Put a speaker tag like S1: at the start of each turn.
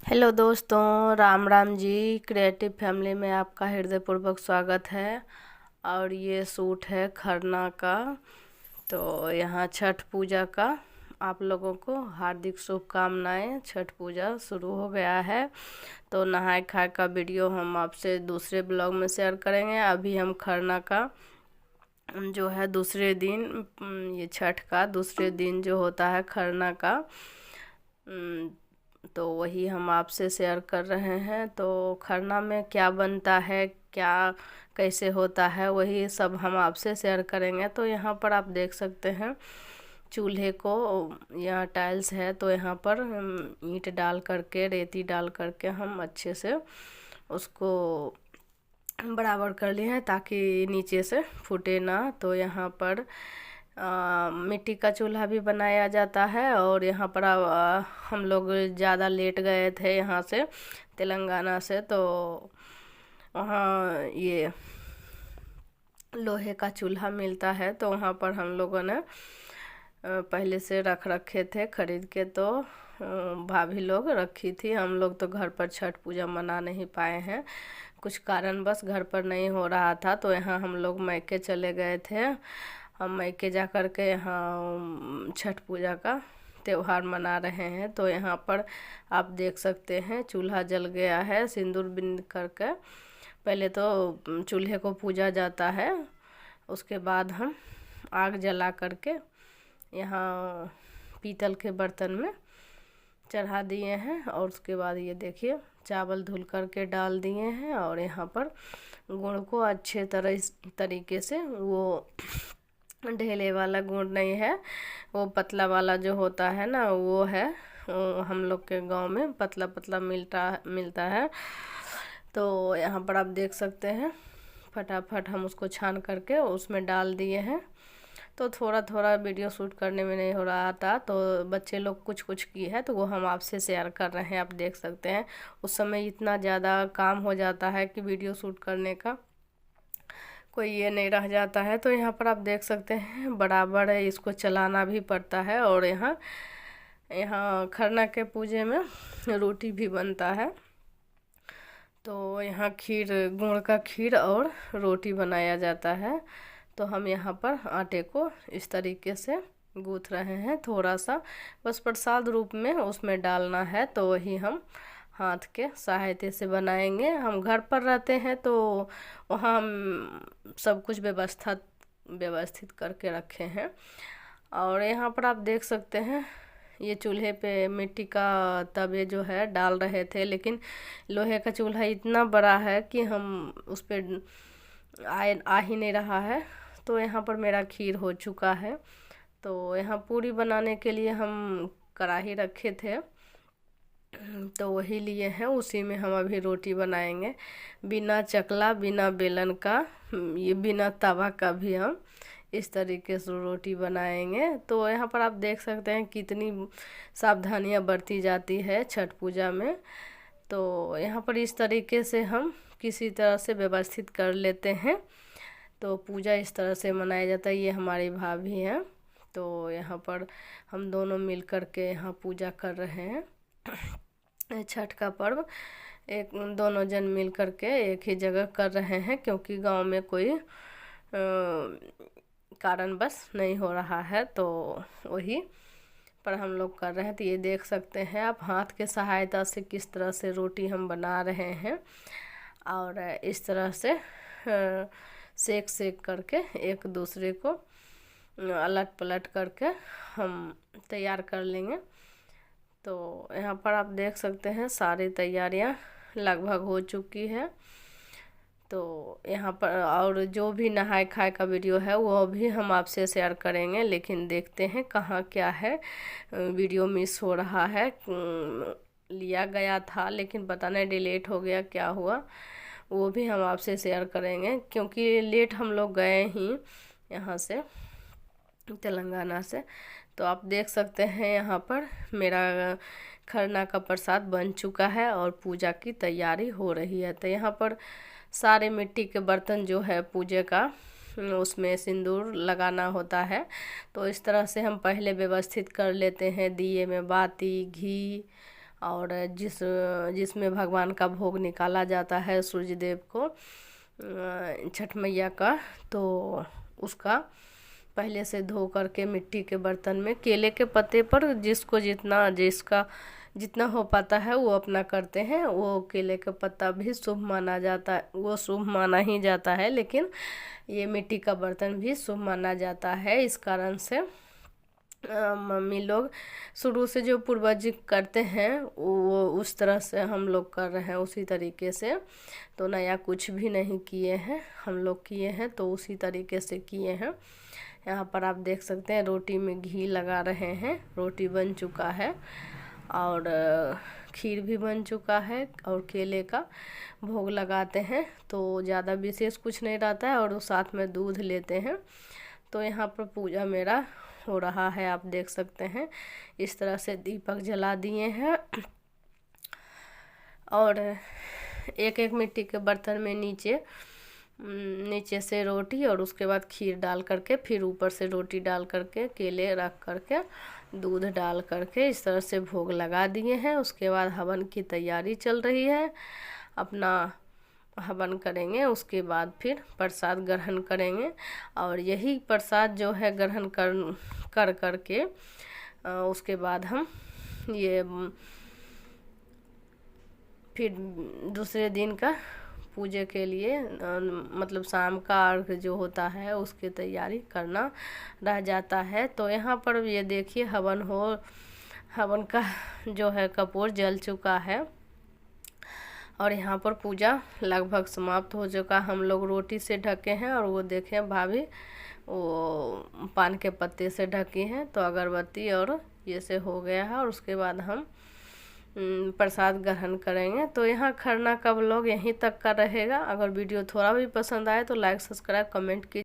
S1: Hello दोस्तों, Ram Ram ji. Creative family में आपका हृदयपूर्वक स्वागत है। और ये सूट है खरना का। तो यहाँ छठ पूजा का आप लोगों को हार्दिक शुभकामनाएं। छठ पूजा शुरू हो गया है तो नहाए खाए का वीडियो हम आपसे दूसरे ब्लॉग में शेयर करेंगे। अभी हम खरना का जो है दूसरे दिन, ये छठ का दूसरे दिन जो होता है खरना का, तो वही हम आपसे शेयर कर रहे हैं। तो खरना में क्या बनता है, क्या कैसे होता है, वही सब हम आपसे शेयर करेंगे। तो यहाँ पर आप देख सकते हैं चूल्हे को, यहाँ टाइल्स है तो यहाँ पर ईंट डाल करके, रेती डाल करके हम अच्छे से उसको बराबर कर लिए हैं ताकि नीचे से फूटे ना। तो यहाँ पर मिट्टी का चूल्हा भी बनाया जाता है। और यहाँ पर हम लोग ज़्यादा लेट गए थे यहाँ से तेलंगाना से, तो वहाँ ये लोहे का चूल्हा मिलता है तो वहाँ पर हम लोगों ने पहले से रख रखे थे खरीद के। तो भाभी लोग रखी थी, हम लोग तो घर पर छठ पूजा मना नहीं पाए हैं, कुछ कारण बस घर पर नहीं हो रहा था। तो यहाँ हम लोग मायके चले गए थे। हम मायके जा कर के यहाँ छठ पूजा का त्योहार मना रहे हैं। तो यहाँ पर आप देख सकते हैं चूल्हा जल गया है सिंदूर बिन करके। पहले तो चूल्हे को पूजा जाता है, उसके बाद हम आग जला करके यहाँ पीतल के बर्तन में चढ़ा दिए हैं। और उसके बाद ये देखिए चावल धुल करके डाल दिए हैं। और यहाँ पर गुड़ को अच्छे तरीके से, वो ढेले वाला गुड़ नहीं है, वो पतला वाला जो होता है ना वो है। वो हम लोग के गांव में पतला पतला मिलता है। तो यहाँ पर आप देख सकते हैं फटाफट हम उसको छान करके उसमें डाल दिए हैं। तो थोड़ा थोड़ा वीडियो शूट करने में नहीं हो रहा था, तो बच्चे लोग कुछ कुछ की है तो वो हम आपसे शेयर कर रहे हैं। आप देख सकते हैं उस समय इतना ज़्यादा काम हो जाता है कि वीडियो शूट करने का कोई ये नहीं रह जाता है। तो यहाँ पर आप देख सकते हैं बराबर है, इसको चलाना भी पड़ता है। और यहाँ यहाँ खरना के पूजे में रोटी भी बनता है। तो यहाँ खीर, गुड़ का खीर और रोटी बनाया जाता है। तो हम यहाँ पर आटे को इस तरीके से गूँथ रहे हैं, थोड़ा सा बस प्रसाद रूप में उसमें डालना है। तो वही हम हाथ के सहायता से बनाएंगे। हम घर पर रहते हैं तो वहाँ हम सब कुछ व्यवस्थित करके रखे हैं। और यहाँ पर आप देख सकते हैं ये चूल्हे पे मिट्टी का तवे जो है डाल रहे थे, लेकिन लोहे का चूल्हा इतना बड़ा है कि हम उस पर आ ही नहीं रहा है। तो यहाँ पर मेरा खीर हो चुका है। तो यहाँ पूरी बनाने के लिए हम कढ़ाई रखे थे तो वही लिए हैं, उसी में हम अभी रोटी बनाएंगे। बिना चकला, बिना बेलन का, ये बिना तवा का भी हम इस तरीके से रोटी बनाएंगे। तो यहाँ पर आप देख सकते हैं कितनी सावधानियां बरती जाती है छठ पूजा में। तो यहाँ पर इस तरीके से हम किसी तरह से व्यवस्थित कर लेते हैं। तो पूजा इस तरह से मनाया जाता है। ये हमारी भाभी हैं, तो यहाँ पर हम दोनों मिल कर के यहाँ पूजा कर रहे हैं छठ का पर्व। एक दोनों जन मिल कर के एक ही जगह कर रहे हैं, क्योंकि गांव में कोई कारण बस नहीं हो रहा है, तो वही पर हम लोग कर रहे हैं। तो ये देख सकते हैं आप हाथ के सहायता से किस तरह से रोटी हम बना रहे हैं। और इस तरह से सेक सेक करके एक दूसरे को अलट पलट करके हम तैयार कर लेंगे। तो यहाँ पर आप देख सकते हैं सारी तैयारियां लगभग हो चुकी है। तो यहाँ पर और जो भी नहाए खाए का वीडियो है वो भी हम आपसे शेयर करेंगे, लेकिन देखते हैं कहाँ क्या है, वीडियो मिस हो रहा है। लिया गया था लेकिन पता नहीं डिलीट हो गया, क्या हुआ, वो भी हम आपसे शेयर करेंगे। क्योंकि लेट हम लोग गए ही यहाँ से तेलंगाना से। तो आप देख सकते हैं यहाँ पर मेरा खरना का प्रसाद बन चुका है और पूजा की तैयारी हो रही है। तो यहाँ पर सारे मिट्टी के बर्तन जो है पूजे का, उसमें सिंदूर लगाना होता है। तो इस तरह से हम पहले व्यवस्थित कर लेते हैं। दिए में बाती, घी और जिसमें भगवान का भोग निकाला जाता है सूर्य देव को, छठ मैया का, तो उसका पहले से धो करके मिट्टी के बर्तन में केले के पत्ते पर जिसका जितना हो पाता है वो अपना करते हैं। वो केले का पत्ता भी शुभ माना जाता है, वो शुभ माना ही जाता है, लेकिन ये मिट्टी का बर्तन भी शुभ माना जाता है। इस कारण से मम्मी लोग शुरू से जो पूर्वज करते हैं वो उस तरह से हम लोग कर रहे हैं, उसी तरीके से। तो नया कुछ भी नहीं किए हैं, हम लोग किए हैं तो उसी तरीके से किए हैं। यहाँ पर आप देख सकते हैं रोटी में घी लगा रहे हैं, रोटी बन चुका है और खीर भी बन चुका है और केले का भोग लगाते हैं। तो ज़्यादा विशेष कुछ नहीं रहता है और साथ में दूध लेते हैं। तो यहाँ पर पूजा मेरा हो रहा है, आप देख सकते हैं। इस तरह से दीपक जला दिए हैं और एक एक मिट्टी के बर्तन में नीचे से रोटी और उसके बाद खीर डाल करके, फिर ऊपर से रोटी डाल करके, केले रख करके, दूध डाल करके इस तरह से भोग लगा दिए हैं। उसके बाद हवन की तैयारी चल रही है, अपना हवन करेंगे, उसके बाद फिर प्रसाद ग्रहण करेंगे। और यही प्रसाद जो है ग्रहण कर करके उसके बाद हम ये फिर दूसरे दिन का पूजे के लिए मतलब शाम का अर्घ जो होता है उसकी तैयारी करना रह जाता है। तो यहाँ पर ये देखिए हवन का जो है कपूर जल चुका है और यहाँ पर पूजा लगभग समाप्त हो चुका। हम लोग रोटी से ढके हैं और वो देखें भाभी वो पान के पत्ते से ढकी हैं। तो अगरबत्ती और ये से हो गया है और उसके बाद हम प्रसाद ग्रहण करेंगे। तो यहाँ खरना का व्लॉग यहीं तक का रहेगा। अगर वीडियो थोड़ा भी पसंद आए तो लाइक, सब्सक्राइब, कमेंट कीजिए।